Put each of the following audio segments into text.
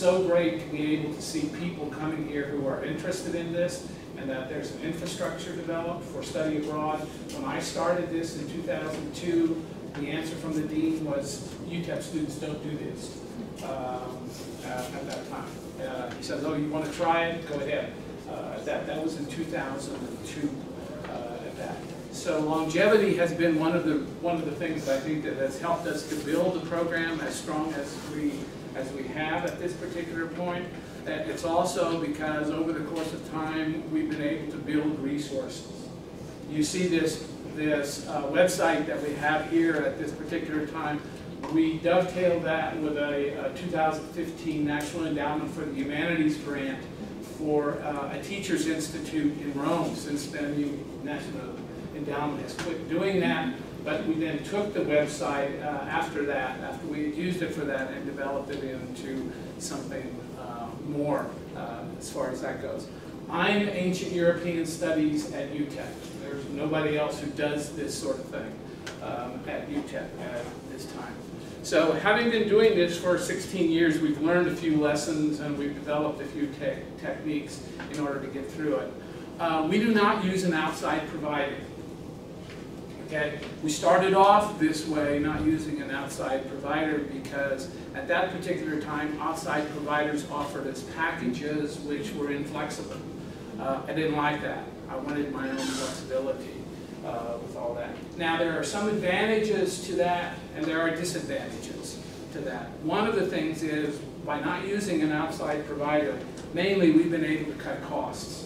so great to be able to see people coming here who are interested in this, and that there's an infrastructure developed for study abroad. When I started this in 2002, the answer from the dean was, UTEP students don't do this at that time. He says, oh, you want to try it? Go ahead. That was in 2002 at that. So longevity has been one of the things that I think that has helped us to build the program as strong as we have at this particular point. It's also because over the course of time we've been able to build resources. You see this website that we have here at this particular time. We dovetailed that with a 2015 National Endowment for the Humanities grant for a Teachers Institute in Rome. Since then, the National Endowment has quit doing that, but we then took the website after we had used it for that, and developed it into something more as far as that goes. I'm Ancient European Studies at UTEP. There's nobody else who does this sort of thing at UTEP at this time. So having been doing this for 16 years, we've learned a few lessons and we've developed a few techniques in order to get through it. We do not use an outside provider. Okay? We started off this way, not using an outside provider, because at that particular time, outside providers offered us packages which were inflexible. I didn't like that. I wanted my own flexibility with all that. Now, there are some advantages to that, and there are disadvantages to that. One of the things is, by not using an outside provider, mainly we've been able to cut costs.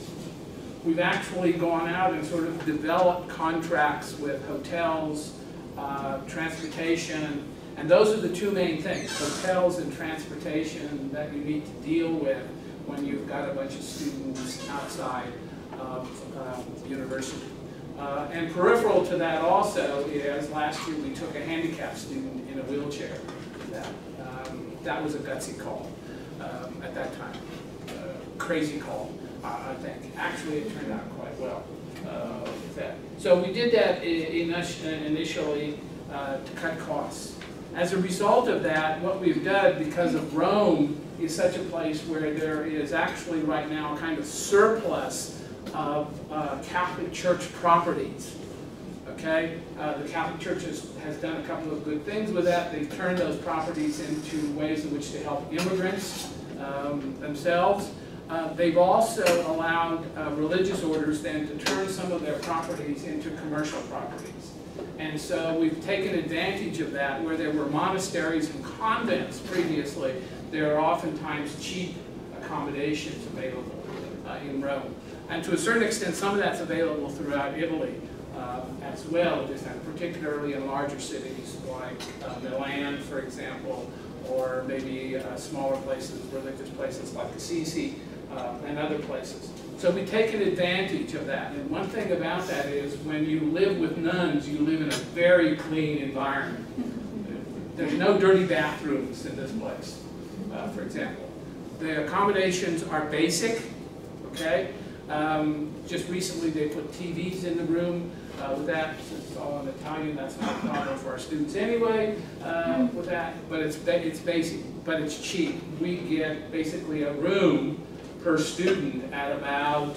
We've actually gone out and sort of developed contracts with hotels, transportation, and those are the two main things, hotels and transportation, that you need to deal with when you've got a bunch of students outside of the university. And peripheral to that also is, last year we took a handicapped student in a wheelchair. That was a gutsy call at that time. Crazy call, I think. Actually, it turned out quite well with that. So we did that initially to cut costs. As a result of that, what we've done, because of Rome is such a place where there is actually right now kind of surplus of Catholic Church properties. Okay, the Catholic Church has done a couple of good things with that. They've turned those properties into ways in which to help immigrants themselves. They've also allowed religious orders then to turn some of their properties into commercial properties. And so we've taken advantage of that. Where there were monasteries and convents previously, there are oftentimes cheap accommodations available in Rome. And to a certain extent, some of that's available throughout Italy as well, particularly in larger cities like Milan, for example, or maybe smaller places, religious places like Assisi and other places. So we've taken advantage of that. And one thing about that is, when you live with nuns, you live in a very clean environment. There's no dirty bathrooms in this place, for example. The accommodations are basic, okay? Just recently they put TVs in the room with that. Since it's all in Italian, that's not a problem for our students anyway with that. But it's basic, but it's cheap. We get basically a room per student at about,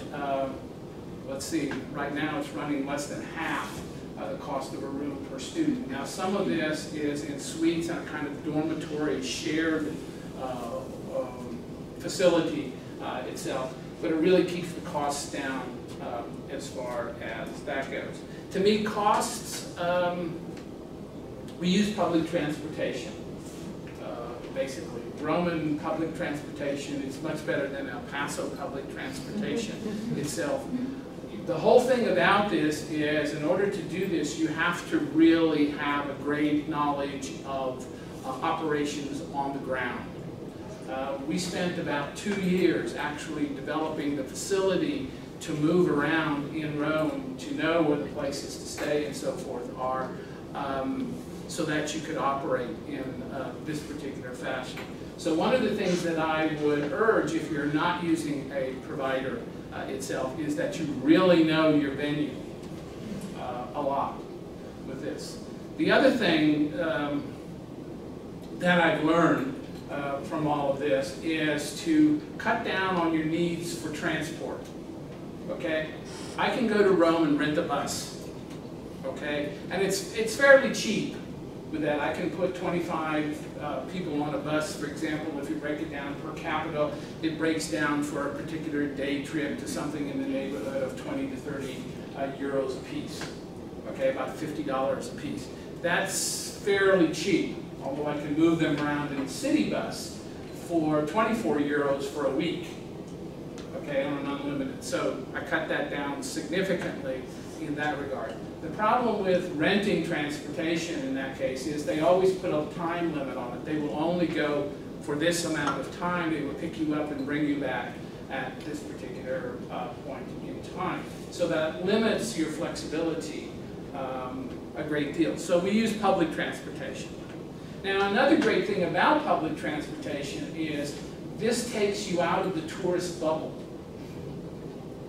let's see, right now it's running less than half the cost of a room per student. Now, some of this is in suites and a kind of dormitory shared facility itself, but it really keeps the costs down as far as that goes. To meet costs, we use public transportation, basically. Roman public transportation is much better than El Paso public transportation itself. The whole thing about this is, in order to do this, you have to really have a great knowledge of operations on the ground. We spent about 2 years actually developing the facility to move around in Rome, to know where the places to stay and so forth are, so that you could operate in this particular fashion. So one of the things that I would urge, if you're not using a provider itself, is that you really know your venue a lot with this. The other thing that I've learned from all of this is to cut down on your needs for transport. Okay, I can go to Rome and rent a bus. Okay, and it's fairly cheap with that. I can put 25 people on a bus, for example. If you break it down per capita, it breaks down for a particular day trip to something in the neighborhood of 20 to 30 euros a piece. Okay, about $50 a piece. That's fairly cheap, although I can move them around in a city bus for 24 euros for a week. Okay, on an unlimited. So I cut that down significantly in that regard. The problem with renting transportation in that case is they always put a time limit on it. They will only go for this amount of time. They will pick you up and bring you back at this particular point in time. So that limits your flexibility a great deal. So we use public transportation. Now, another great thing about public transportation is this takes you out of the tourist bubble.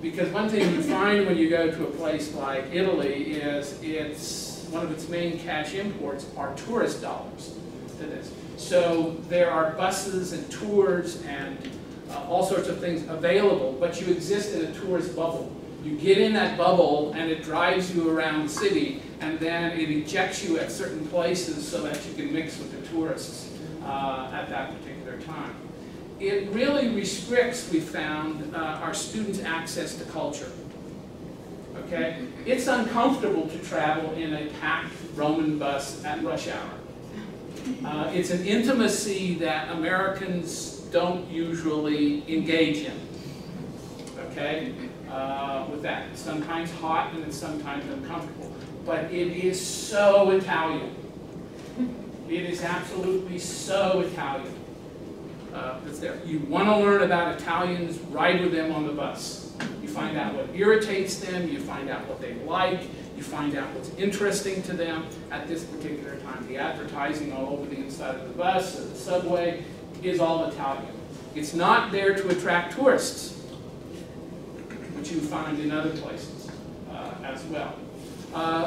Because one thing you find when you go to a place like Italy is one of its main cash imports are tourist dollars to this. So there are buses and tours and all sorts of things available, but you exist in a tourist bubble. You get in that bubble and it drives you around the city, and then it ejects you at certain places so that you can mix with the tourists at that particular time. It really restricts, we found, our students' access to culture. Okay? It's uncomfortable to travel in a packed Roman bus at rush hour. It's an intimacy that Americans don't usually engage in. Okay? With that. It's sometimes hot and it's sometimes uncomfortable. But it is so Italian. It is absolutely so Italian. That's there. You want to learn about Italians, ride with them on the bus. You find out what irritates them, you find out what they like, you find out what's interesting to them at this particular time. The advertising all over the inside of the bus or the subway is all Italian. It's not there to attract tourists, which you find in other places as well.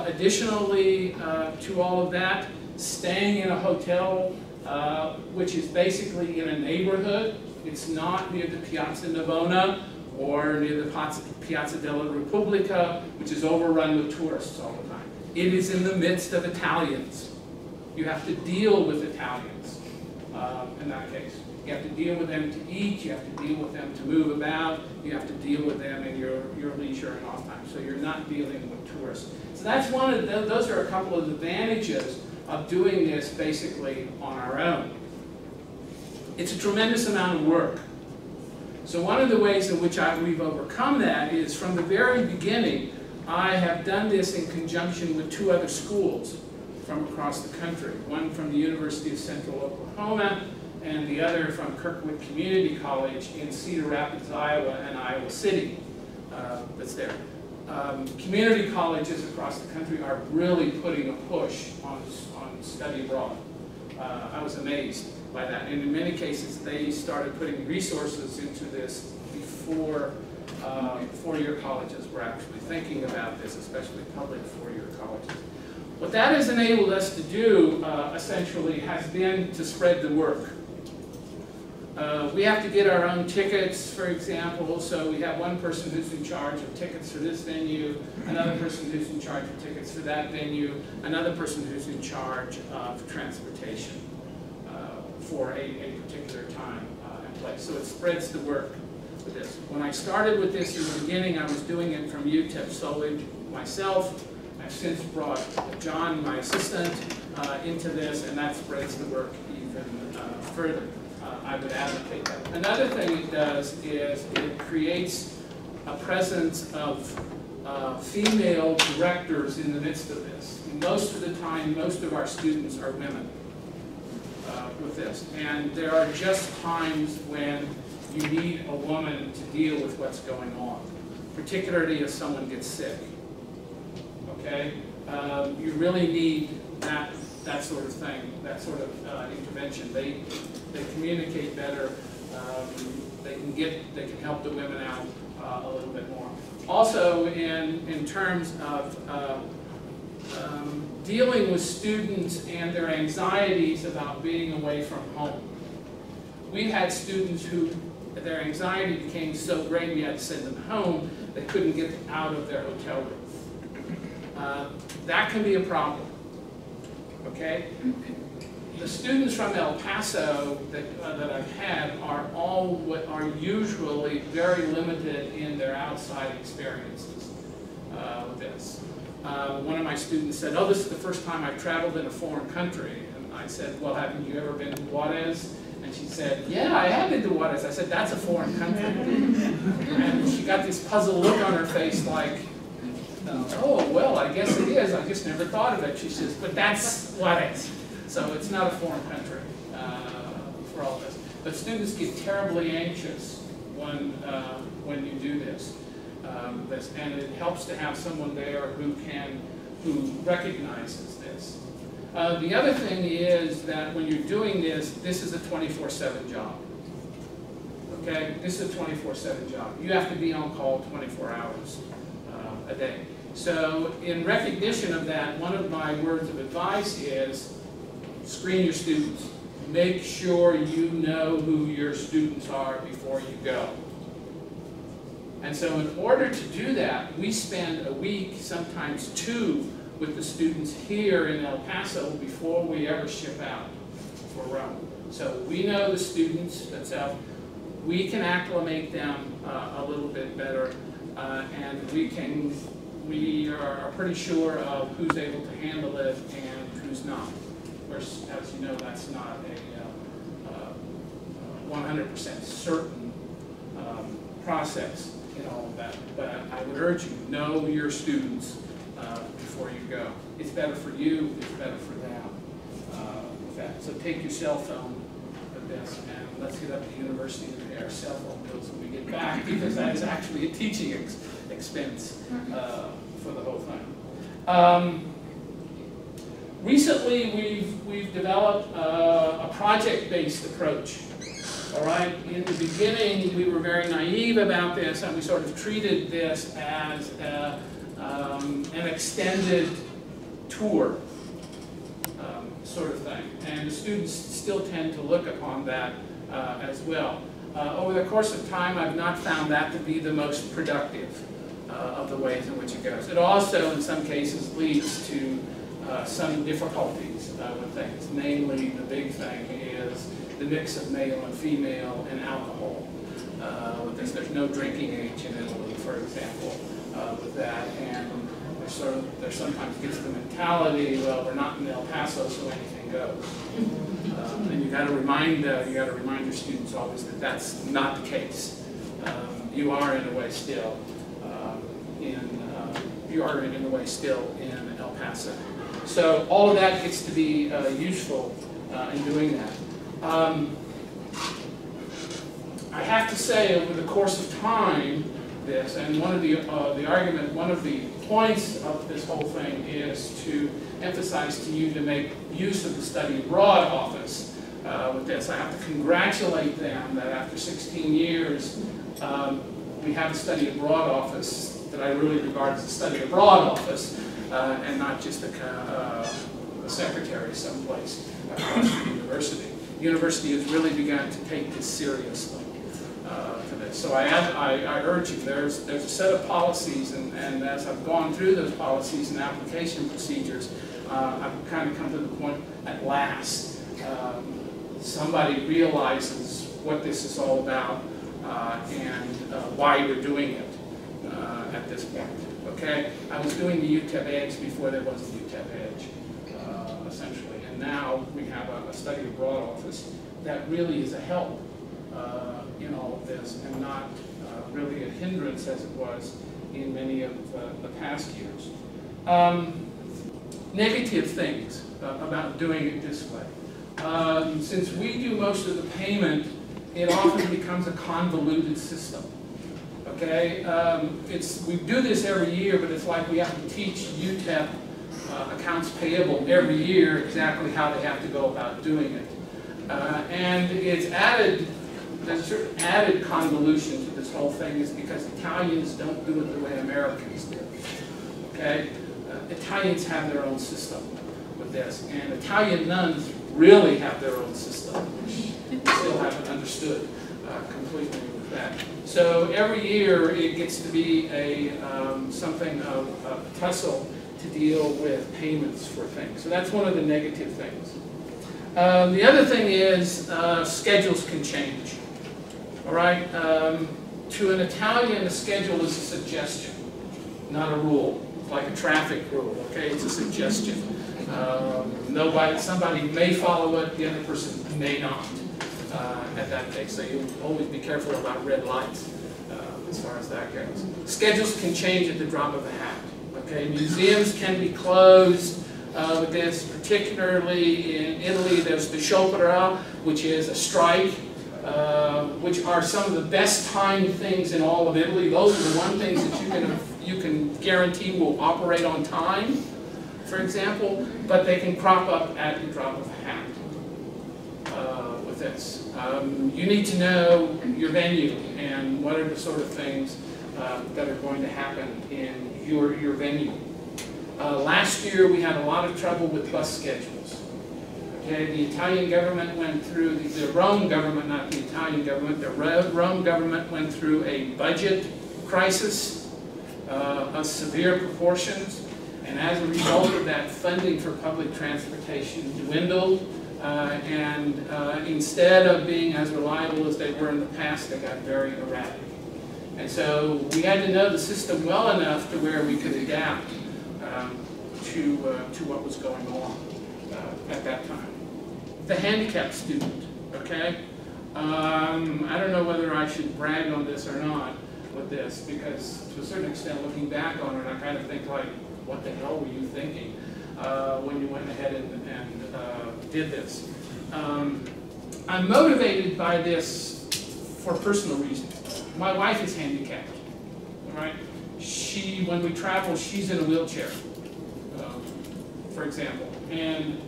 Additionally to all of that, staying in a hotel which is basically in a neighborhood. It's not near the Piazza Navona or near the Piazza della Repubblica, which is overrun with tourists all the time. It is in the midst of Italians. You have to deal with Italians in that case. You have to deal with them to eat, you have to deal with them to move about, you have to deal with them in your leisure and off time. So you're not dealing with tourists. So that's one of those are a couple of advantages of doing this basically on our own. It's a tremendous amount of work. So one of the ways in which we've overcome that is from the very beginning, I have done this in conjunction with two other schools from across the country. One from the University of Central Oklahoma and the other from Kirkwood Community College in Cedar Rapids, Iowa and Iowa City that's there. Community colleges across the country are really putting a push on study abroad. I was amazed by that. And in many cases, they started putting resources into this before four-year colleges were actually thinking about this, especially public four-year colleges. What that has enabled us to do, essentially, has been to spread the work. We have to get our own tickets, for example, so we have one person who's in charge of tickets for this venue, another person who's in charge of tickets for that venue, another person who's in charge of transportation for a particular time and place. So it spreads the work with this. When I started with this in the beginning, I was doing it from UTEP solely myself. I've since brought John, my assistant, into this, and that spreads the work even further. I would advocate that. Another thing it does is it creates a presence of female directors in the midst of this. Most of the time, most of our students are women with this. And there are just times when you need a woman to deal with what's going on, particularly if someone gets sick. Okay? You really need that sort of thing, that sort of intervention. They communicate better. They can help the women out a little bit more. Also, in terms of dealing with students and their anxieties about being away from home. we had students who their anxiety became so great we had to send them home. They couldn't get out of their hotel room. That can be a problem. Okay? The students from El Paso that I've had are usually very limited in their outside experiences with this. One of my students said, "Oh, this is the first time I've traveled in a foreign country." And I said, "Well, haven't you ever been to Juarez?" And she said, "Yeah, I have been to Juarez." I said, "That's a foreign country." And she got this puzzled look on her face like, "Oh, well, I guess it is. I just never thought of it." She says, "But that's Juarez." So it's not a foreign country for all this. But students get terribly anxious when you do this. And it helps to have someone there who recognizes this. The other thing is that when you're doing this is a 24/7 job. Okay, this is a 24/7 job. You have to be on call 24 hours a day. So in recognition of that, one of my words of advice is screen your students. Make sure you know who your students are before you go. And so in order to do that, we spend a week, sometimes two, with the students here in El Paso before we ever ship out for Rome. So we know the students themselves. We can acclimate them a little bit better, and we are pretty sure of who's able to handle it and who's not. Of course, as you know, that's not a 100% certain process in all of that. But I would urge you, know your students before you go. It's better for you, it's better for them with that. So take your cell phone with this, and let's get up to the university and pay our cell phone bills when we get back, because that is actually a teaching expense for the whole thing. Recently, we've developed a project-based approach. All right. In the beginning, we were very naive about this, and we sort of treated this as an extended tour sort of thing, and the students still tend to look upon that as well. Over the course of time, I've not found that to be the most productive of the ways in which it goes. It also, in some cases, leads to some difficulties with things. Namely, the big thing is the mix of male and female and alcohol. With this, there's no drinking age in Italy, for example, with that, and there sometimes gets the mentality, well, we're not in El Paso, so anything goes. And you got to remind your students always that that's not the case. You are in a way still in El Paso. So all of that gets to be useful in doing that. I have to say, over the course of time, and one of the points of this whole thing is to emphasize to you to make use of the study abroad office with this. I have to congratulate them that after 16 years, we have a study abroad office that I really regard as a study abroad office, and not just a secretary someplace across the university. The university has really begun to take this seriously. So I urge you, there's a set of policies, and as I've gone through those policies and application procedures, I've kind of come to the point, at last, somebody realizes what this is all about and why we're doing it at this point. Okay? I was doing the UTEP Edge before there was a UTEP Edge, essentially, and now we have a study abroad office that really is a help in all of this, and not really a hindrance as it was in many of the past years. Negative things about doing it this way. Since we do most of the payment, it often becomes a convoluted system. Okay, we do this every year, but it's like we have to teach UTEP accounts payable every year exactly how they have to go about doing it, and it's added. There's a certain added convolution to this whole thing is because Italians don't do it the way Americans do. Okay? Italians have their own system with this, and Italian nuns really have their own system, which I still haven't understood completely with that. So every year it gets to be something of a tussle to deal with payments for things. So that's one of the negative things. The other thing is schedules can change. All right? To an Italian, a schedule is a suggestion, not a rule. It's like a traffic rule, okay? It's a suggestion. Somebody may follow it, the other person may not at that case. So you always be careful about red lights as far as that goes. Schedules can change at the drop of a hat. Okay, museums can be closed with this, particularly in Italy. There's the sciopero, which is a strike, which are some of the best timed things in all of Italy. Those are the one things that you can guarantee will operate on time, for example, but they can crop up at the drop of a hat with this. You need to know your venue and what are the sort of things that are going to happen in your venue. Last year we had a lot of trouble with bus schedules. Okay, the Italian government went through, the Rome government, not the Italian government, the Rome government went through a budget crisis of severe proportions, and as a result of that, funding for public transportation dwindled, and instead of being as reliable as they were in the past, they got very erratic. And so we had to know the system well enough to where we could adapt to what was going on at that time. The handicapped student, okay? I don't know whether I should brag on this or not with this, because to a certain extent, looking back on it, I kind of think like, what the hell were you thinking when you went ahead and did this? I'm motivated by this for personal reasons. My wife is handicapped, all right? When we travel, she's in a wheelchair, for example. And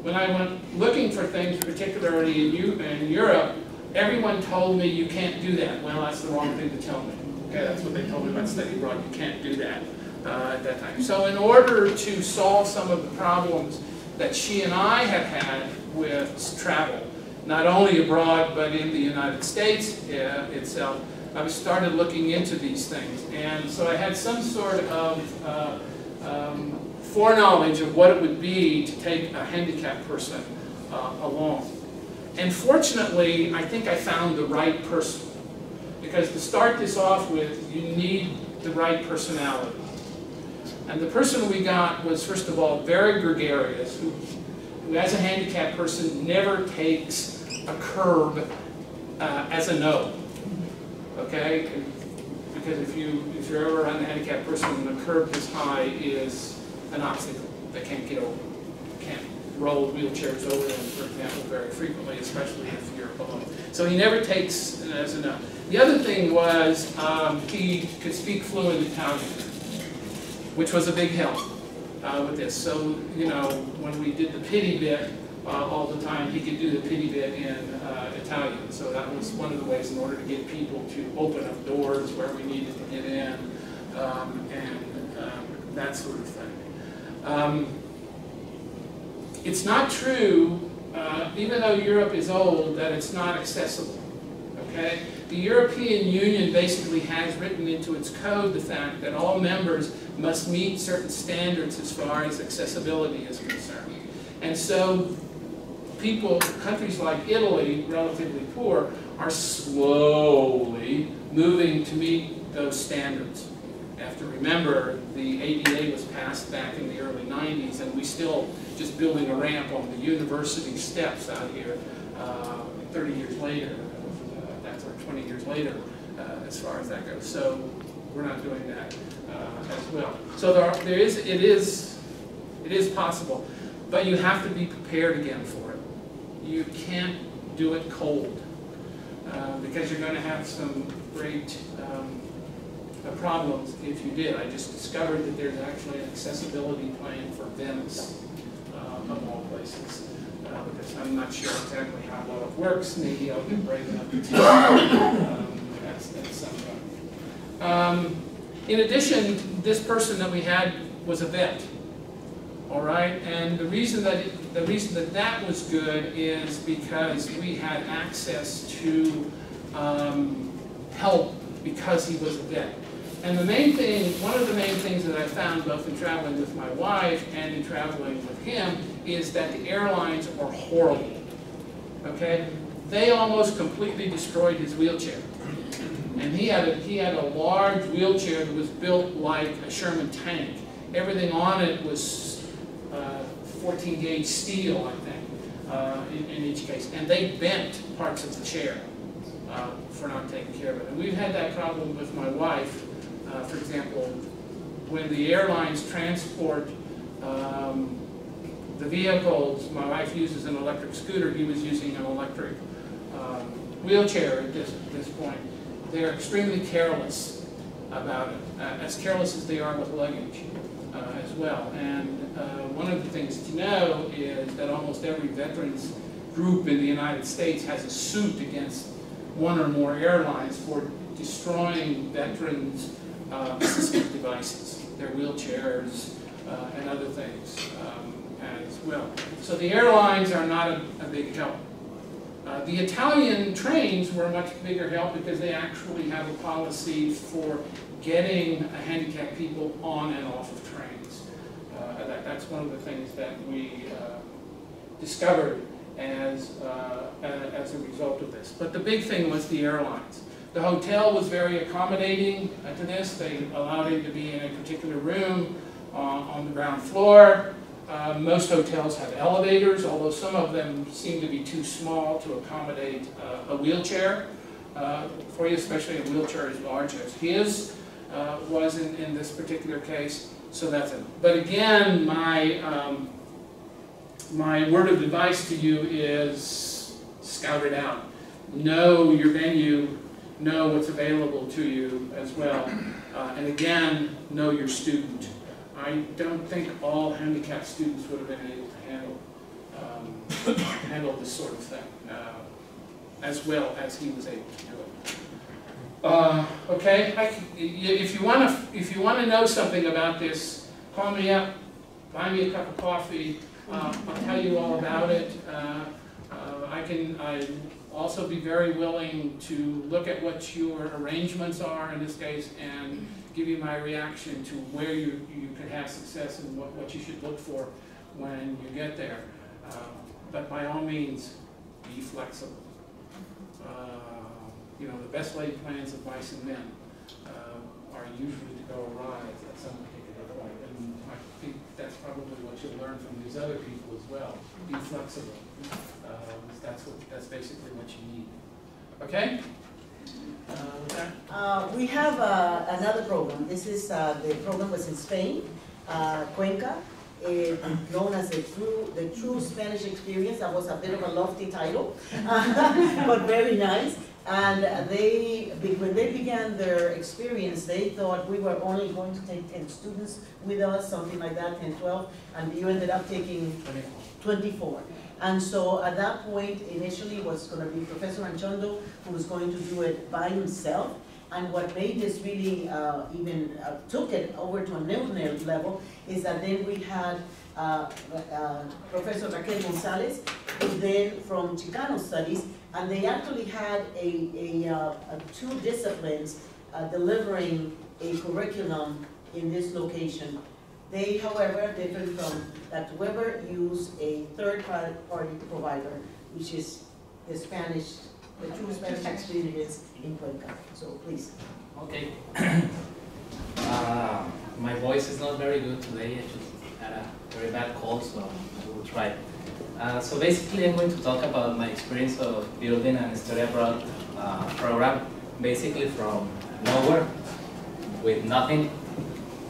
when I went looking for things, particularly in Europe, everyone told me you can't do that. Well, that's the wrong thing to tell me. Okay, that's what they told me about study abroad. You can't do that at that time. So in order to solve some of the problems that she and I have had with travel, not only abroad but in the United States itself, I started looking into these things. And so I had some sort of foreknowledge of what it would be to take a handicapped person along. And fortunately, I think I found the right person. Because to start this off with, you need the right personality. And the person we got was, first of all, very gregarious, who as a handicapped person never takes a curb as a no. Okay? Because if you're ever around a handicapped person, a curb this high is an obstacle they can't get over. Can't roll wheelchairs over them, for example, very frequently, especially if you're alone. So he never takes as a no. The other thing was he could speak fluent Italian, which was a big help with this. So, you know, when we did the pity bit all the time, he could do the pity bit in Italian. So that was one of the ways in order to get people to open up doors where we needed to get in and that sort of thing. It's not true, even though Europe is old, that it's not accessible. Okay? The European Union basically has written into its code the fact that all members must meet certain standards as far as accessibility is concerned. And so countries like Italy, relatively poor, are slowly moving to meet those standards. You have to remember, the ADA was passed back in the early 90s, and we still just building a ramp on the university steps out here 30 years later. 20 years later, as far as that goes. So we're not doing that as well. So it is possible, but you have to be prepared again for it. You can't do it cold because you're going to have some great problems if you did. I just discovered that there's actually an accessibility plan for Venice, of all places. Because I'm not sure exactly how well it works. Maybe I'll be brave enough to tell you at some point. In addition, this person that we had was a vet. All right, and the reason that the reason that that was good is because we had access to help because he was a vet. And the main thing, one of the main things that I found both in traveling with my wife and in traveling with him is that the airlines are horrible, okay? They almost completely destroyed his wheelchair. And he had a large wheelchair that was built like a Sherman tank. Everything on it was 14 gauge steel, I think, in each case. And they bent parts of the chair for not taking care of it. And we've had that problem with my wife. For example, when the airlines transport the vehicles, my wife uses an electric scooter, he was using an electric wheelchair at this point. They're extremely careless about it, as careless as they are with luggage as well. And one of the things to know is that almost every veterans group in the United States has a suit against one or more airlines for destroying veterans' assistive devices, their wheelchairs and other things as well. So the airlines are not a big help. The Italian trains were a much bigger help because they actually have a policy for getting handicapped people on and off of trains. That's one of the things that we discovered as a result of this. But the big thing was the airlines. The hotel was very accommodating to this. They allowed him to be in a particular room on the ground floor. Most hotels have elevators, although some of them seem to be too small to accommodate a wheelchair for you, especially a wheelchair as large as his was in this particular case. So that's it. But again, my word of advice to you is scout it out. Know your venue, know what's available to you as well. And again, know your student. I don't think all handicapped students would have been able to handle this sort of thing as well as he was able to do it. Okay, if you want to know something about this, call me up, buy me a cup of coffee. I'll tell you all about it. I'd also be very willing to look at what your arrangements are in this case and give you my reaction to where you could have success and what you should look for when you get there. But by all means, be flexible. You know, the best laid plans of mice and men are usually to go awry at some particular point. And I think that's probably what you'll learn from these other people as well. Be flexible. That's basically what you need. Okay? We have another program. This is the program was in Spain, Cuenca, known as the true Spanish experience. That was a bit of a lofty title, but very nice. And when they began their experience, they thought we were only going to take 10 students with us, something like that, 10, 12, and you ended up taking 24. And so at that point, initially was going to be Professor Anchondo, who was going to do it by himself. And what made this really took it over to a new level is that then we had Professor Raquel Gonzalez, who's then from Chicano Studies, and they actually had two disciplines delivering a curriculum in this location. They, however, different from that Weber, use a third-party provider, which is the true Spanish experience in Cuenca. So please. Okay. My voice is not very good today. I just had a very bad cold, so I will try. So basically, I'm going to talk about my experience of building an study abroad program, basically from nowhere, with nothing.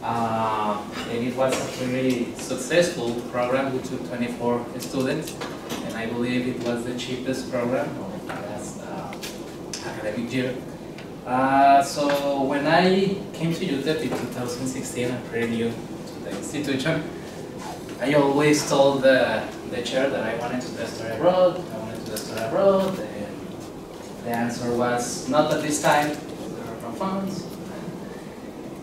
And it was a very successful program. We took 24 students, and I believe it was the cheapest program of the last academic year. So when I came to UTEP in 2016, I'm pretty new to the institution. I always told the chair that I wanted to study abroad, and the answer was not at this time, there are no funds.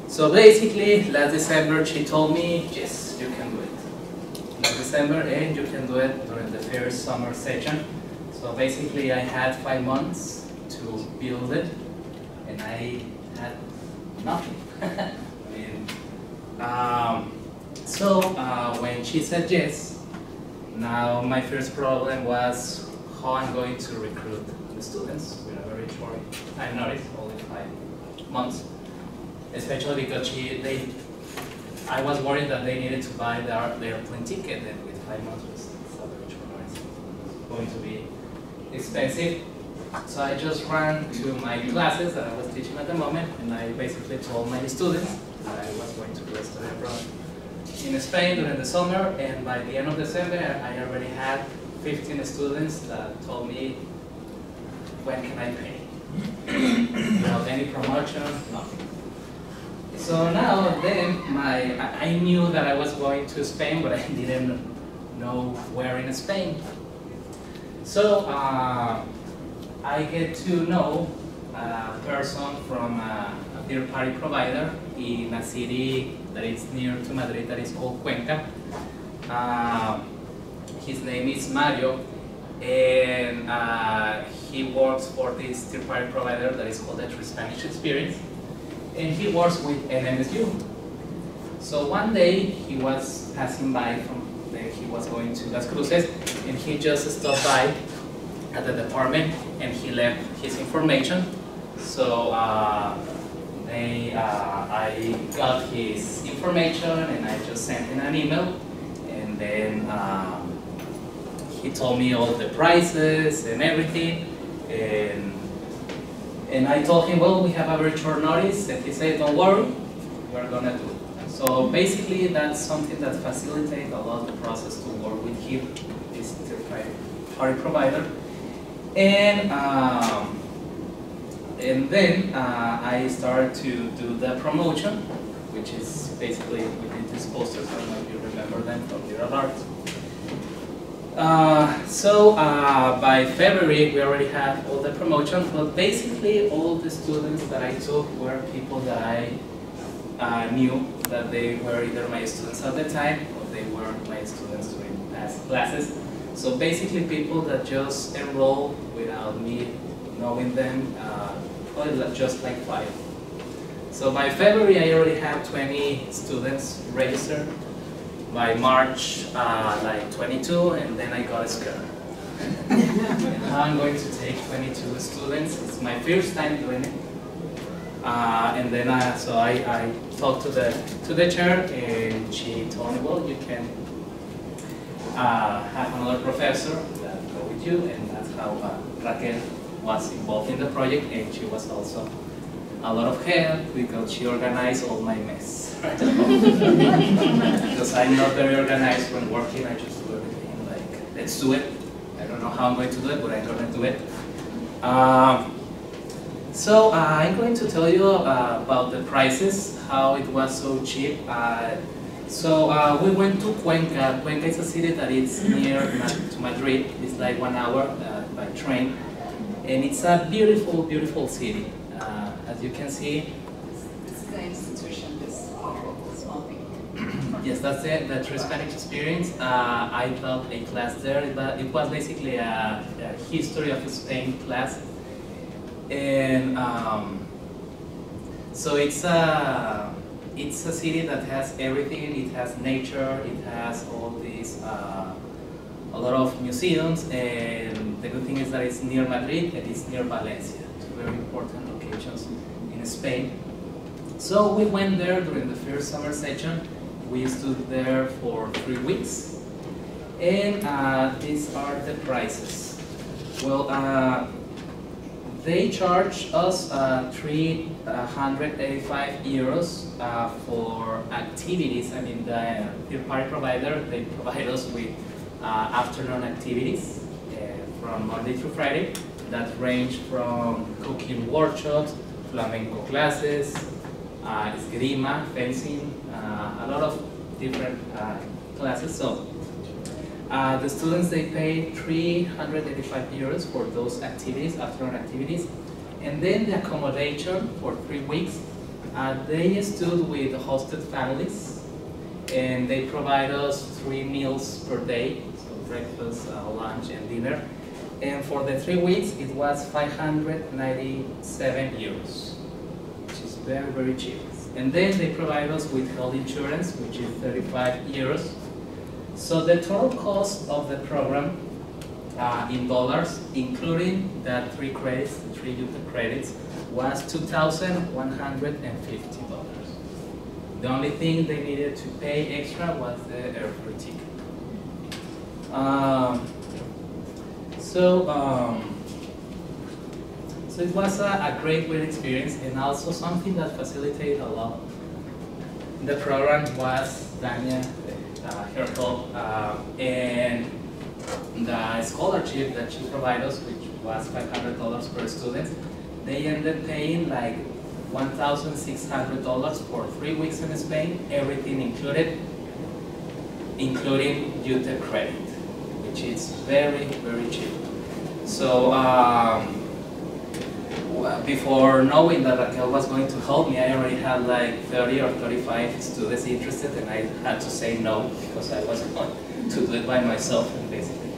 So basically, last December she told me, yes, you can do it. Last December, and you can do it during the first summer session. So basically I had 5 months to build it, and I had nothing. I mean, when she said yes, now my first problem was how I'm going to recruit the students with a very short time notice, only 5 months. Especially because I was worried that they needed to buy their plane ticket, and with 5 months was a very short notice. It's going to be expensive. So I just ran to my classes that I was teaching at the moment, and I basically told my students that I was going to go study abroad in Spain during the summer, and by the end of December I already had 15 students that told me, when can I pay? Without any promotion, nothing. So now then, I knew that I was going to Spain, but I didn't know where in Spain. So I get to know a person from a third-party provider in a city that is near to Madrid that is called Cuenca. His name is Mario, and he works for this third-party provider that is called the True Spanish Experience, and he works with NMSU. So one day he was passing by he was going to Las Cruces, and he just stopped by at the department and he left his information. So I got his information and I just sent him an email, and then he told me all the prices and everything, and I told him, well, we have a very short notice, and he said, don't worry, we're gonna do it. So basically that's something that facilitates a lot of the process to work with him, this third-party provider. And then I started to do the promotion, which is basically we did these posters. I don't know if you remember them from your art. By February we already have all the promotion, but basically all the students that I took were people that I knew that they were either my students at the time or they were my students during past classes. So basically people that just enrolled without me knowing them, just like 5. So by February I already had 20 students registered. By March, like 22, and then I got scared. And now I'm going to take 22 students. It's my first time doing it. And then so I talked to the chair, and she told me, well, you can have another professor that go with you, and that's how Raquel was involved in the project, and she was also a lot of help because she organized all my mess. Because I'm not very organized when working, I just do everything like, let's do it. I don't know how I'm going to do it, but I'm going to do it. So I'm going to tell you about the prices, how it was so cheap. We went to Cuenca. Cuenca is a city that is near to Madrid. It's like 1 hour by train. And it's a beautiful, beautiful city. As you can see, this is the institution, this small thing. Yes, that's it, the True Spanish Experience. I taught a class there, but it was basically a history of Spain class. And so it's a city that has everything. It has nature, it has all these, a lot of museums, and the good thing is that it's near Madrid and it's near Valencia, two very important locations in Spain. So we went there during the first summer session. We stood there for 3 weeks, and these are the prices. Well, they charge us 385 euros for activities. I mean, the third-party provider, they provide us with afternoon activities from Monday through Friday that range from cooking workshops, flamenco classes, esgrima, fencing, a lot of different classes. So the students, they pay 385 euros for those activities, afternoon activities, and then the accommodation for 3 weeks. They stood with hosted families, and they provide us 3 meals per day, so breakfast, lunch, and dinner. And for the 3 weeks, it was 597 euros, which is very, very cheap. And then they provide us with health insurance, which is 35 euros. So the total cost of the program in dollars, including the 3 credits, the 3 UTEP credits, was $2,150. The only thing they needed to pay extra was the airport ticket. So it was a great experience, and also something that facilitated a lot. The program was Dania, her help, and the scholarship that she provided us, which was $500 per student, they ended paying like $1,600 for 3 weeks in Spain, everything included, including UTEP credit, which is very, very cheap. So before knowing that Raquel was going to help me, I already had like 30 or 35 students interested, and I had to say no because I wasn't going to do it by myself, and basically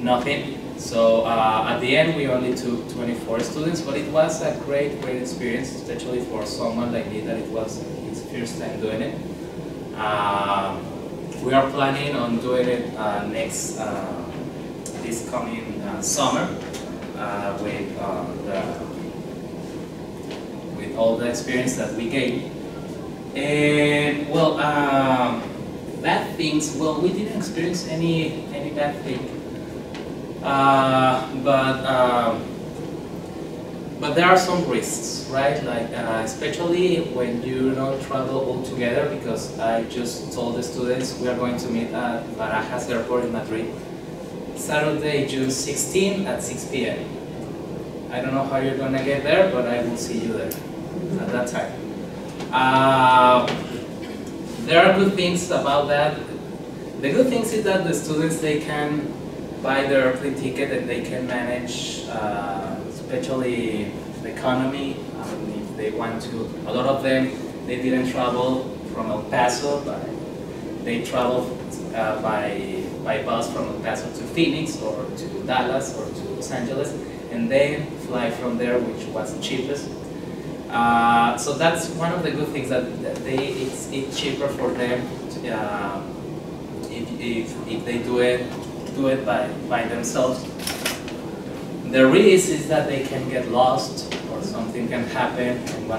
nothing. So at the end, we only took 24 students, but it was a great experience, especially for someone like me that it was his first time doing it. We are planning on doing it this coming summer with all the experience that we gained. And well, bad things. Well, we didn't experience any bad thing. But there are some risks, right? Like especially when you don't travel all together, because I just told the students we are going to meet at Barajas Airport in Madrid, Saturday, June 16 at 6 p.m. I don't know how you're gonna get there, but I will see you there at that time. There are good things about that. The good things is that the students, they can buy their airplane ticket and they can manage, especially the economy, if they want to. A lot of them, they didn't travel from El Paso, but they travel by bus from El Paso to Phoenix or to Dallas or to Los Angeles, and then fly from there, which was cheapest. So that's one of the good things, that it's cheaper for them if they do it by themselves. The risk is that they can get lost or something can happen, and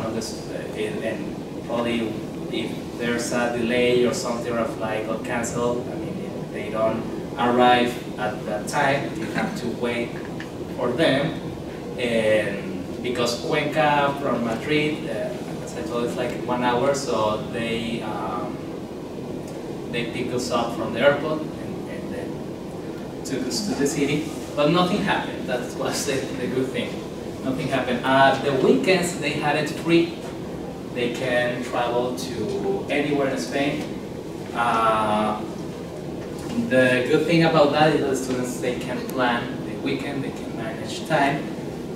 and probably if there's a delay or something, or a flight got canceled, I mean, if they don't arrive at that time, you have to wait for them. And because Cuenca from Madrid, as I told, it's like 1 hour, so they pick us up from the airport and then took us to the city. But nothing happened. That was the good thing. Nothing happened. The weekends, they had it free. They can travel to anywhere in Spain. The good thing about that is that the students, they can plan the weekend, they can manage time.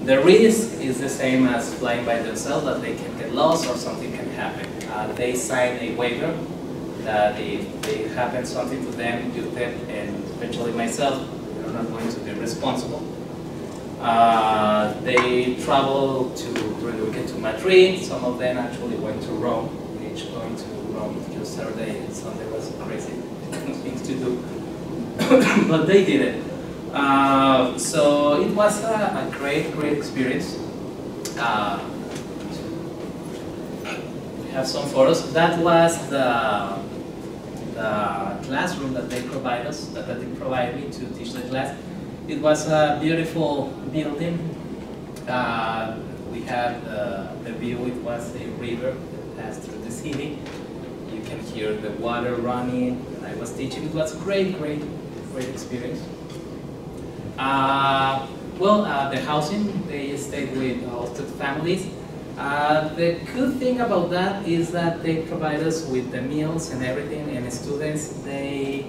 The risk is the same as flying by themselves, that they can get lost or something can happen. They sign a waiver that if it happens something to them, UTEP and especially myself, we're not going to be responsible. They travel during the weekend to Madrid. Some of them actually went to Rome. Each going to Rome just Saturday and Sunday was crazy things to do, but they did it. So it was a great experience. We have some photos. That was the classroom that they provide us, that they provide me to teach the class. It was a beautiful building. We had the view. It was a river that passed through the city. You can hear the water running. I was teaching. It was great experience. The housing, they stayed with hosted families. The good thing about that is that they provide us with the meals and everything, and the students, they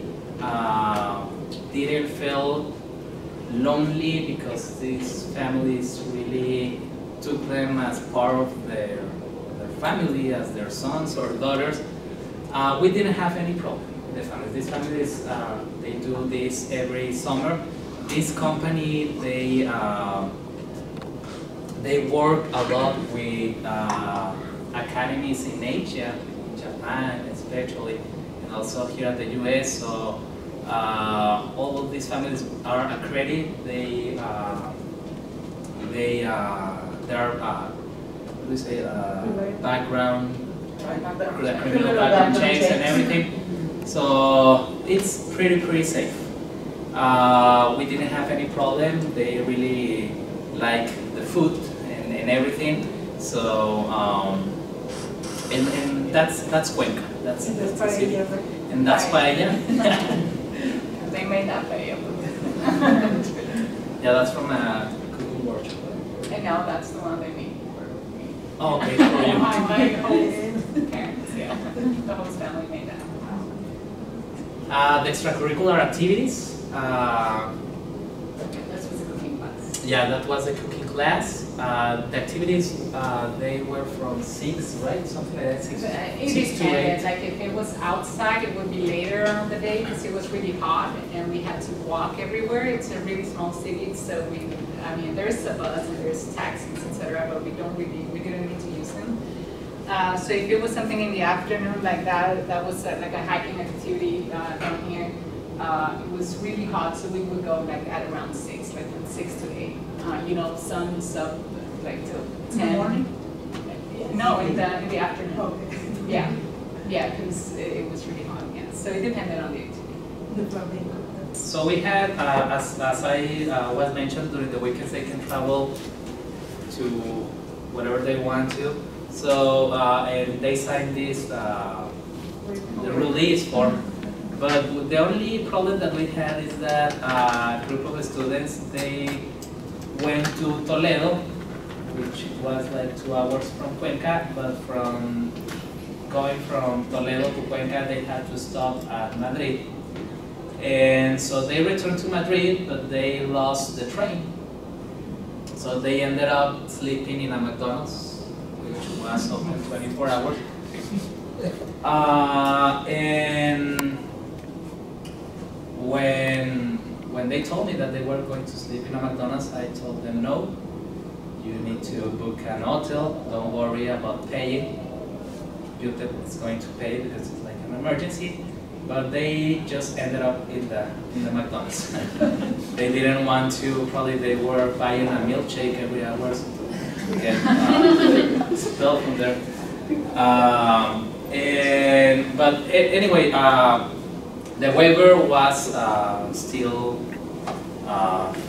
didn't feel lonely because these families really took them as part of their family, as their sons or daughters. We didn't have any problem with the families. These families, they do this every summer. This company, they work a lot with academies in Asia, Japan especially, and also here at the US. So all of these families are accredited. They're what do we say, background, criminal background checks and everything. So it's pretty safe. We didn't have any problem. They really like the food and everything. So and that's Cuenca. That's the city. And that's paella. They made that paella. Yeah, that's from a cooking workshop. And now that's the one they made for me. Oh, okay. My host parents, yeah. The host family made that. The extracurricular activities. This was a cooking class. Yeah, that was a cooking class. The activities, they were from 6, right? Something like that, 6, It 6 to 8. depended. Like if it was outside, it would be later on the day because it was really hot and we had to walk everywhere. It's a really small city, so I mean, there's a bus and there's taxis, etc., but we didn't need to use them. So if it was something in the afternoon like that was like a hiking activity down here. It was really hot, so we would go like at around 6, like from 6 to 8. You know, sun's up like till 10. In the morning? No, in the afternoon. Okay. Yeah, because it was really hot. Yeah, so it depended on the activity. So we had, as I was mentioned, during the weekends they can travel to whatever they want to. So and they signed this the release form. But the only problem that we had is that a group of students, they went to Toledo, which was like 2 hours from Cuenca, but going from Toledo to Cuenca, they had to stop at Madrid. And so they returned to Madrid, but they lost the train. So they ended up sleeping in a McDonald's, which was open 24 hours. And when they told me that they were going to sleep in a McDonald's, I told them no. You need to book an hotel. Don't worry about paying. UTEP is going to pay because it's like an emergency. But they just ended up in the McDonald's. They didn't want to. Probably they were buying a milkshake every hour to get expelled from there. But anyway. The waiver was still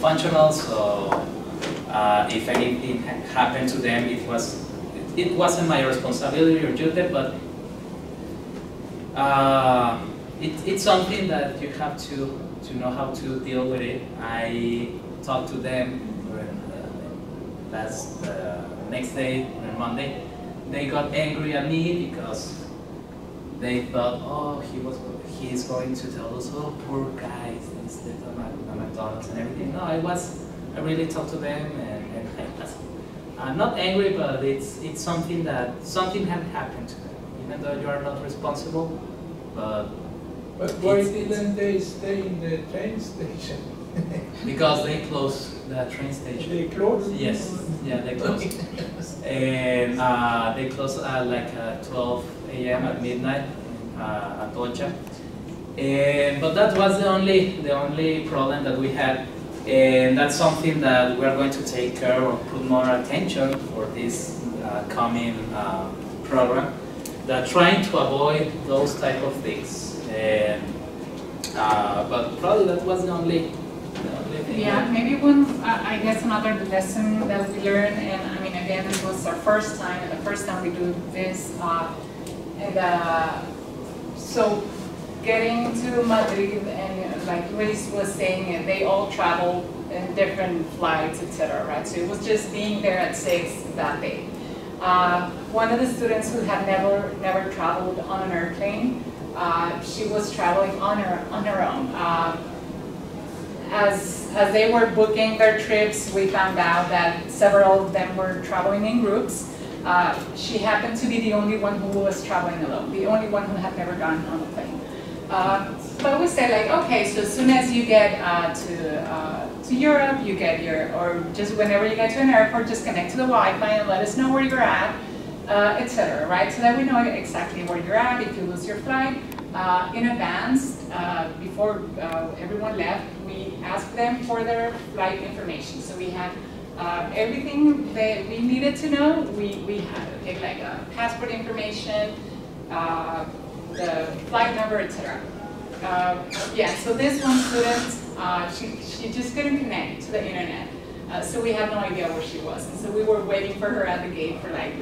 functional, so if anything happened to them, it wasn't my responsibility or duty, but it's something that you have to know how to deal with it. I talked to them during the next day, on Monday. They got angry at me because they thought, oh, he's going to tell us, oh, poor guys, instead of McDonald's and everything. No, I really talked to them, and I was not angry, but it's something had happened to them, even though you are not responsible. But why didn't they stay in the train station? Because they closed the train station. They closed? Yes, yeah, they closed. And they closed at like 12 a.m. at midnight at Ocha. But that was the only problem that we had, and that's something that we are going to take care of, put more attention for this coming program. That trying to avoid those type of things, but probably that was the only thing. Yeah, maybe I guess another lesson that we learned, and I mean again this was our first time, and the first time we do this, so getting to Madrid, and like Luis was saying, they all travel in different flights, etc. Right? So it was just being there at 6 that day. One of the students who had never traveled on an airplane, she was traveling on her own. As they were booking their trips, we found out that several of them were traveling in groups. She happened to be the only one who was traveling alone, the only one who had never gone on a plane. But we said like, okay, so as soon as you get to Europe, you get or just whenever you get to an airport, just connect to the Wi-Fi and let us know where you're at, etc. Right? So that we know exactly where you're at if you lose your flight. In advance, before everyone left, we asked them for their flight information. So we had everything that we needed to know. We had like passport information, the flight number, etc. Yeah, so this one student, she just couldn't connect to the internet. So we had no idea where she was. And so we were waiting for her at the gate for like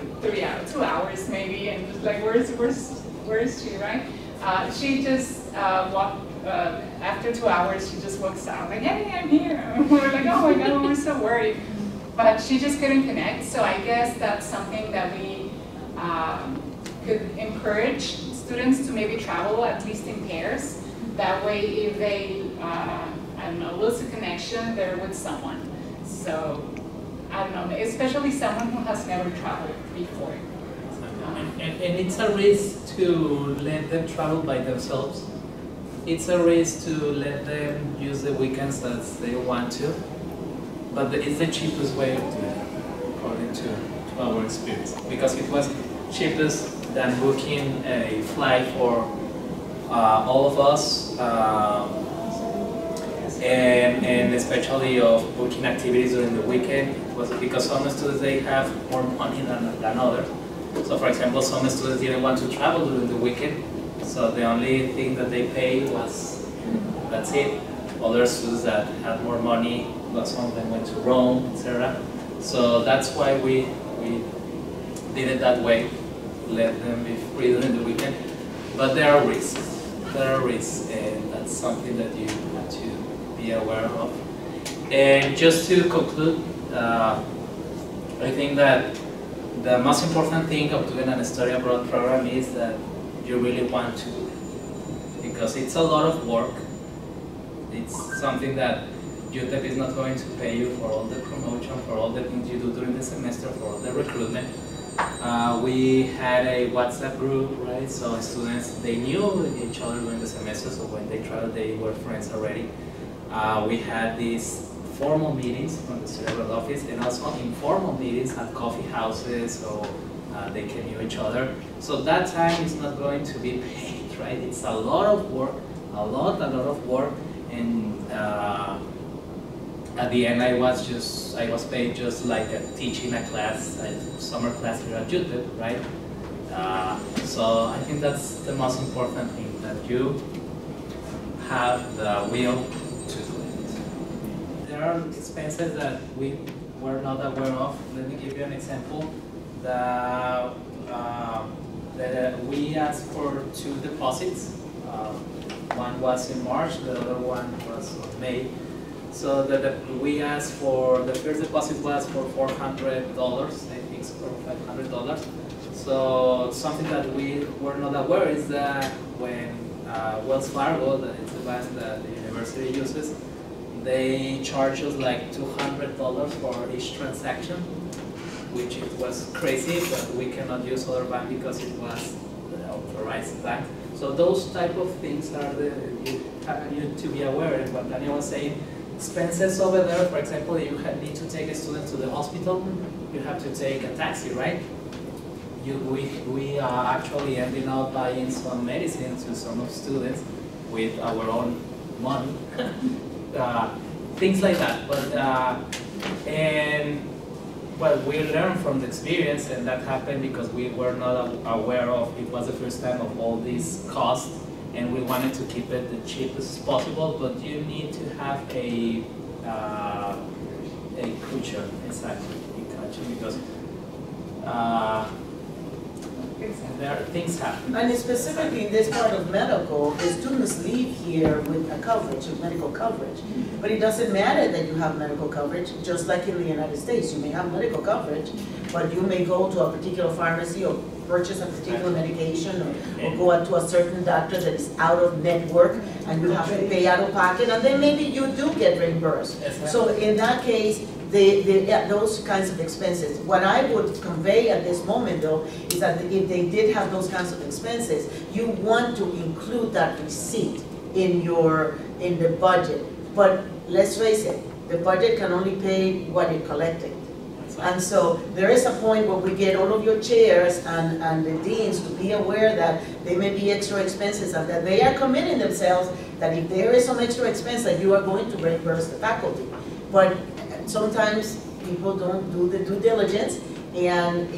2 hours maybe, and just like, where is she, right? She just walked, after 2 hours, she just walks out like, hey, I'm here. And we were like, oh my God, we were so worried. But she just couldn't connect. So I guess that's something that we could encourage students to maybe travel at least in pairs. That way, if they, I don't know, lose a connection, they're with someone. So, I don't know, especially someone who has never traveled before. And it's a risk to let them travel by themselves. It's a risk to let them use the weekends as they want to. But it's the cheapest way of doing it, according to our experience. Because it was cheapest than booking a flight for all of us, and especially of booking activities during the weekend. It was because some students, they have more money than others. So for example, some students didn't want to travel during the weekend, so the only thing that they paid was, that's it. Other students that had more money, but some of them went to Rome, etc. So that's why we did it that way, let them be free during the weekend. But there are risks, and that's something that you have to be aware of. And just to conclude, I think that the most important thing of doing a study abroad program is that you really want to do it, because it's a lot of work. It's something that UTEP is not going to pay you for all the promotion, for all the things you do during the semester, for all the recruitment. We had a WhatsApp group, right? So students, they knew each other during the semester, so when they traveled, they were friends already. We had these formal meetings from the cerebral office, and also informal meetings at coffee houses, so they can know each other. So that time is not going to be paid, right? It's a lot of work, a lot of work, and at the end, I was paid just like teaching a class, a summer class here at UTEP, right? So I think that's the most important thing, that you have the will to do it. There are expenses that we were not aware of. Let me give you an example. We asked for 2 deposits. One was in March, the other one was in May. So we asked for, the first deposit was for $400, I think, for $500. So something that we were not aware is that when Wells Fargo, it's the bank that the university uses, they charge us like $200 for each transaction, which it was crazy, but we cannot use other bank because it was the authorized bank. So those type of things are you need to be aware. And what Daniel was saying, expenses over there, for example, if you need to take a student to the hospital, you have to take a taxi, right? We are actually ending up buying some medicine to some of students with our own money, things like that. But well, we learned from the experience, and that happened because we were not aware of, it was the first time of all these costs, and we wanted to keep it the cheapest possible, but you need to have a culture, exactly, because there are things happen. And specifically in this part of medical, the students leave here with a coverage, with medical coverage. But it doesn't matter that you have medical coverage, just like in the United States. You may have medical coverage, but you may go to a particular pharmacy or purchase a particular medication, or go out to a certain doctor that is out of network, and you have to pay out of pocket, and then maybe you do get reimbursed. So in that case, those kinds of expenses. What I would convey at this moment, though, is that if they did have those kinds of expenses, you want to include that receipt in the budget. But let's face it, the budget can only pay what it collected. And so there is a point where we get all of your chairs and the deans to be aware that there may be extra expenses and that they are committing themselves that if there is some extra expense that you are going to reimburse the faculty. But sometimes people don't do the due diligence and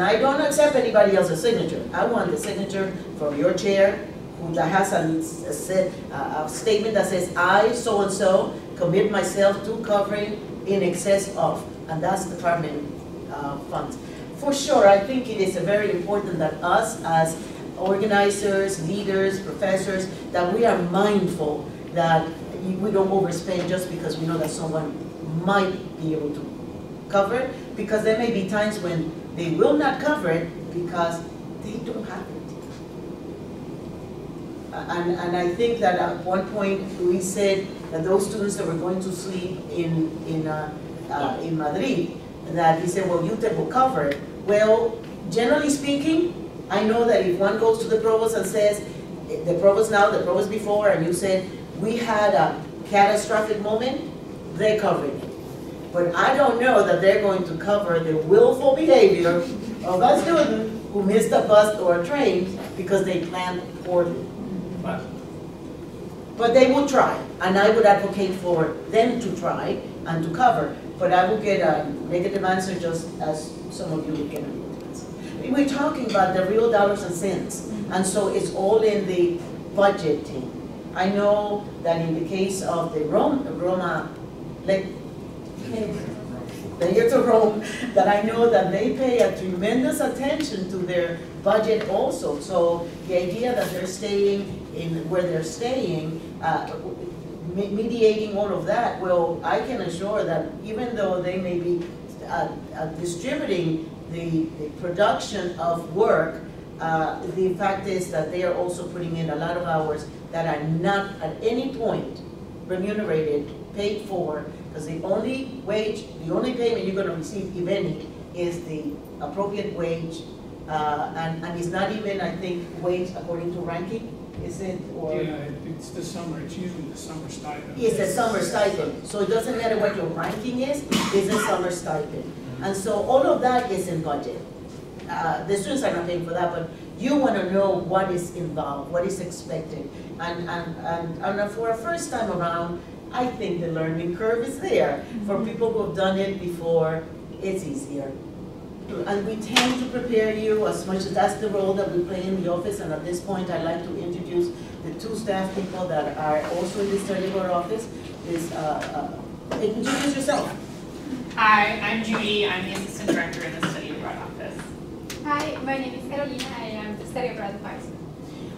I don't accept anybody else's signature. I want the signature from your chair that has a statement that says, I, so-and-so, commit myself to covering in excess of, and that's department funds. For sure, I think it is very important that us as organizers, leaders, professors, that we are mindful that we don't overspend just because we know that someone might be able to cover it, because there may be times when they will not cover it because they don't have it. And I think that at one point we said that those students that were going to sleep in Madrid, that he said, well, UTEP will cover it. Well, generally speaking, I know that if one goes to the provost and says, the provost now, the provost before, and you said, we had a catastrophic moment, they're covering it. But I don't know that they're going to cover the willful behavior of a student who missed a bus or a train because they planned poorly. But they will try, and I would advocate for them to try and to cover, but I will get a negative answer just as some of you will get a negative answer. We're talking about the real dollars and cents, and so it's all in the budgeting. I know that in the case of the Roma, like, the year to Rome, that I know that they pay a tremendous attention to their budget also. So the idea that they're staying in where they're staying, mediating all of that, well, I can assure that even though they may be distributing the production of work, the fact is that they are also putting in a lot of hours that are not at any point remunerated, paid for, because the only wage, the only payment you're going to receive, if any, is the appropriate wage, and it's not even, I think, wage according to ranking, is it? Or yeah, it's the summer, it's usually the summer stipend. It's a summer stipend, so it doesn't matter what your ranking is, it's a summer stipend. And so all of that is in budget. The students are not paying for that, but you want to know what is involved, what is expected. And for a first time around, I think the learning curve is there. For people who have done it before, it's easier. And we tend to prepare you as much as that's the role that we play in the office. And at this point, I'd like to introduce the two staff people that are also in the study board office. Introduce yourself. Hi, I'm Judy. I'm the assistant director in the study abroad office. Hi, my name is Carolina. I am the study abroad advisor.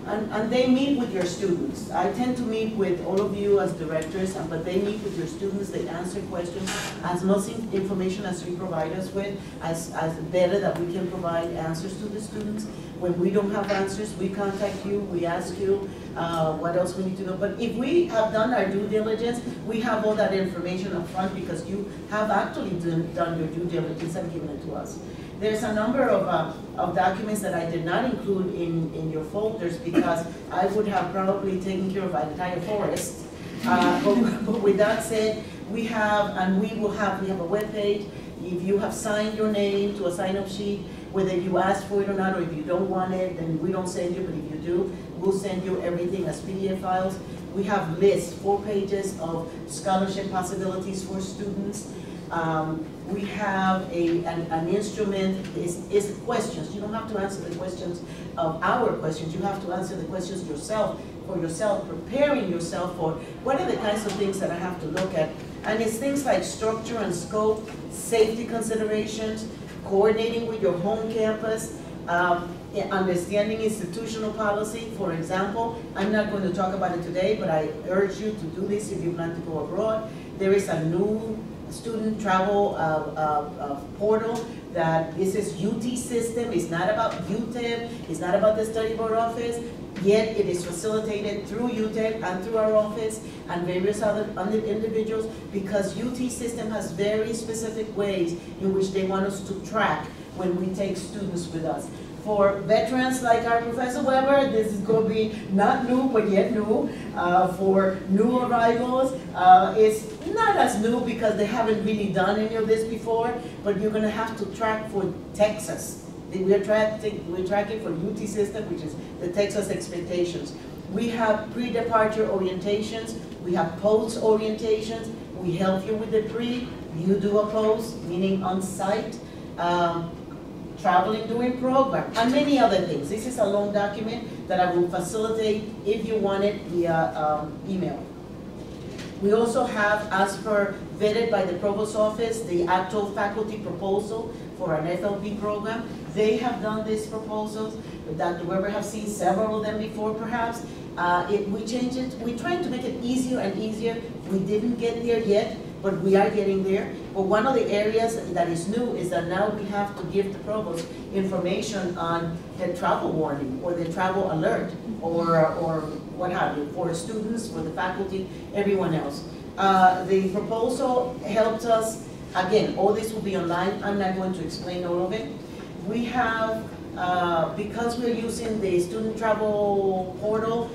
And they meet with your students. I tend to meet with all of you as directors, but they meet with your students, they answer questions, as much information as you provide us with, as better that we can provide answers to the students. When we don't have answers, we contact you, we ask you what else we need to know. But if we have done our due diligence, we have all that information up front because you have actually done your due diligence and given it to us. There's a number of documents that I did not include in your folders because I would have probably taken care of an entire forest. But with that said, we have a web page. If you have signed your name to a sign-up sheet, whether you ask for it or not, or if you don't want it, then we don't send you, but if you do, we'll send you everything as PDF files. We have lists, 4 pages of scholarship possibilities for students. We have an instrument, is questions. You don't have to answer the questions of our questions. You have to answer the questions yourself, for yourself, preparing yourself for what are the kinds of things that I have to look at. And it's things like structure and scope, safety considerations, coordinating with your home campus, understanding institutional policy. For example, I'm not going to talk about it today, but I urge you to do this if you plan to go abroad. There is a new student travel portal that this is UT system, it's not about UTEP, it's not about the study board office, yet it is facilitated through UTEP and through our office and various other individuals, because UT system has very specific ways in which they want us to track when we take students with us. For veterans like our Professor Weber, this is going to be not new, but yet new. For new arrivals, it's not as new because they haven't really done any of this before, but you're going to have to track for Texas. We're tracking for UT system, which is the Texas expectations. We have pre-departure orientations, we have post orientations, we help you with the pre, you do a post, meaning on-site. Traveling doing program, and many other things. This is a long document that I will facilitate if you want it via email. We also have, as per vetted by the Provost Office, the actual faculty proposal for an FLP program. They have done these proposals. Dr. Weber have seen several of them before, perhaps. We changed it. We're trying to make it easier and easier. We didn't get there yet, but we are getting there. But one of the areas that is new is that now we have to give the provost information on the travel warning or the travel alert or what have you, for students, for the faculty, everyone else. The proposal helped us, again, all this will be online. I'm not going to explain all of it. We have, because we're using the student travel portal,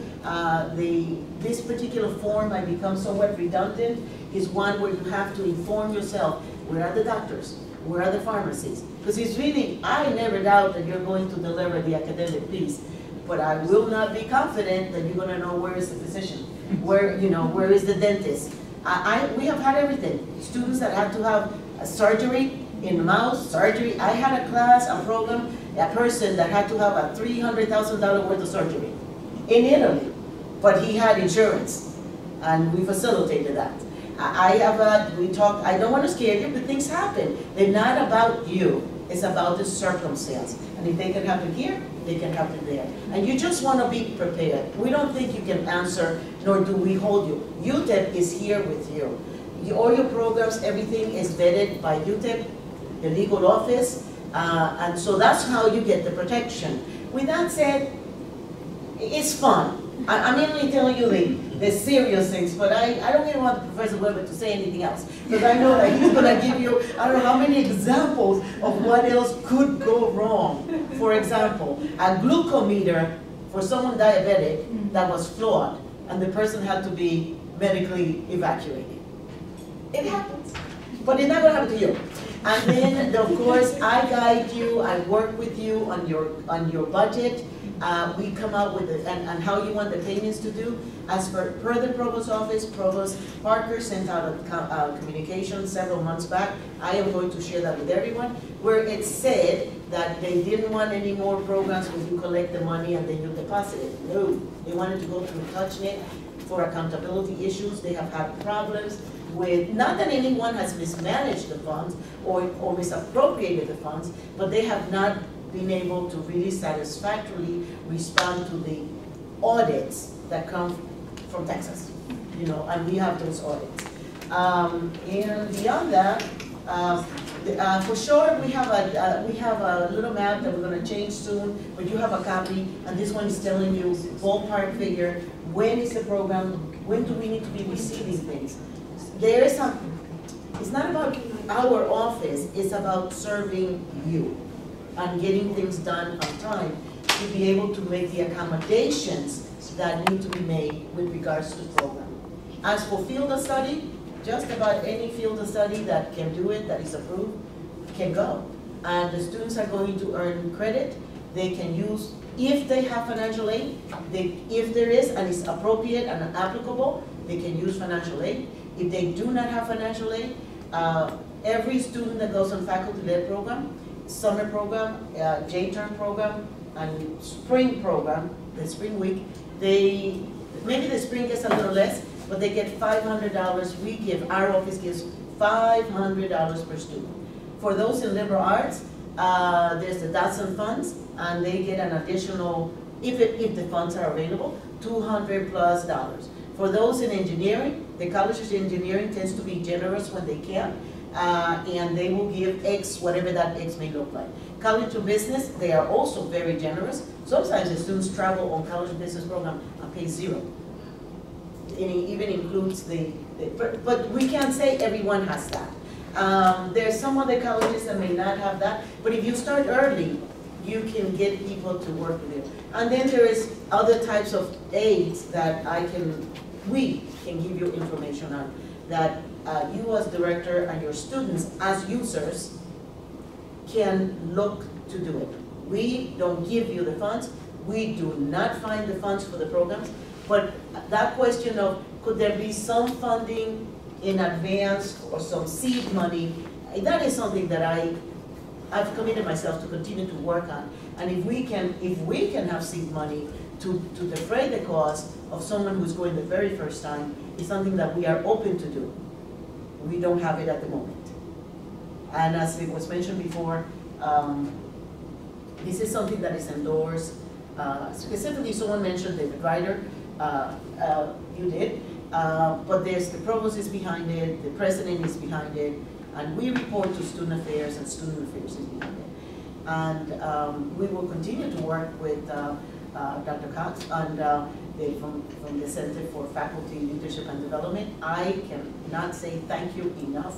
this particular form might become somewhat redundant, is one where you have to inform yourself, where are the doctors, where are the pharmacies? Because it's really, I never doubt that you're going to deliver the academic piece, but I will not be confident that you're going to know where is the physician, where is the dentist. We have had everything. Students that had to have a surgery in mouth, surgery. I had a class, a program, a person that had to have a $300,000 worth of surgery in Italy, but he had insurance, and we facilitated that. I don't want to scare you, but things happen. They're not about you. It's about the circumstance. And if they can happen here, they can happen there. And you just want to be prepared. We don't think you can answer, nor do we hold you. UTEP is here with you. All your programs, everything is vetted by UTEP, the legal office, and so that's how you get the protection. With that said, it's fun. I'm only telling you the serious things, but I don't even want Professor Weber to say anything else, because I know that he's going to give you, I don't know how many examples of what else could go wrong. For example, a glucometer for someone diabetic that was flawed, and the person had to be medically evacuated. It happens, but it's not going to happen to you. And then, of course, I guide you, I work with you on your budget. We come out with it, and how you want the payments to do. As per the Provost Office, Provost Parker sent out a communication several months back. I am going to share that with everyone, where it said that they didn't want any more programs where you collect the money and then you deposit it. No, they wanted to go through TouchNet for accountability issues. They have had problems with, not that anyone has mismanaged the funds or misappropriated the funds, but they have not been able to really satisfactorily respond to the audits that come from Texas, and we have those audits. And beyond that, for sure, we have a little map that we're going to change soon, but you have a copy, and this one is telling you ballpark figure, when is the program, when do we need to be receiving things. There is it's not about our office, it's about serving you and getting things done on time to be able to make the accommodations that need to be made with regards to the program. As for field of study, just about any field of study that can do it, that is approved, can go. And the students are going to earn credit. They can use, if they have financial aid, if there is and it's appropriate and applicable, they can use financial aid. If they do not have financial aid, every student that goes on faculty-led program, summer program, J-term program, and spring program, the spring week, maybe the spring gets a little less, but they get $500. Our office gives $500 per student. For those in liberal arts, there's the Dotson funds, and they get an additional, if the funds are available, $200+. For those in engineering, the College of Engineering tends to be generous when they can. and they will give X, whatever that X may look like. College of Business, they are also very generous. Sometimes the students travel on College of Business program and pay zero. And it even includes but we can't say everyone has that. There's some other colleges that may not have that, but if you start early, you can get people to work with you. And then there is other types of aids that we can give you information on, that you as director and your students as users can look to do it. We don't give you the funds. We do not find the funds for the programs, but that question of could there be some funding in advance or some seed money, that is something that I've committed myself to continue to work on. And if we can have seed money to defray the cost of someone who's going the very first time, it's something that we are open to do. We don't have it at the moment. And as it was mentioned before, this is something that is endorsed. Specifically, someone mentioned David Ryder. You did. But the provost is behind it, the president is behind it, and we report to student affairs, and student affairs is behind it. And we will continue to work with Dr. Cox and from the Center for Faculty Leadership and Development. I cannot say thank you enough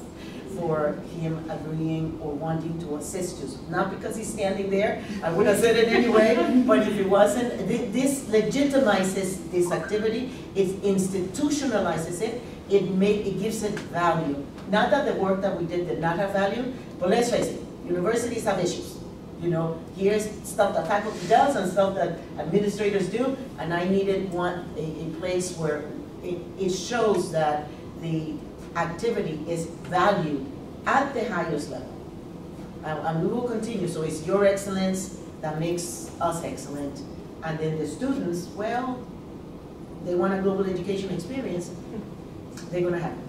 for him agreeing or wanting to assist us. Not because he's standing there, I would have said it anyway, but if it wasn't, this legitimizes this activity, it institutionalizes it, it gives it value. Not that the work that we did not have value, but let's face it, universities have issues. You know, here's stuff that faculty does and stuff that administrators do, and I needed a place where it shows that the activity is valued at the highest level. And we will continue, so it's your excellence that makes us excellent. And then the students, well, they want a global education experience, they're gonna have it.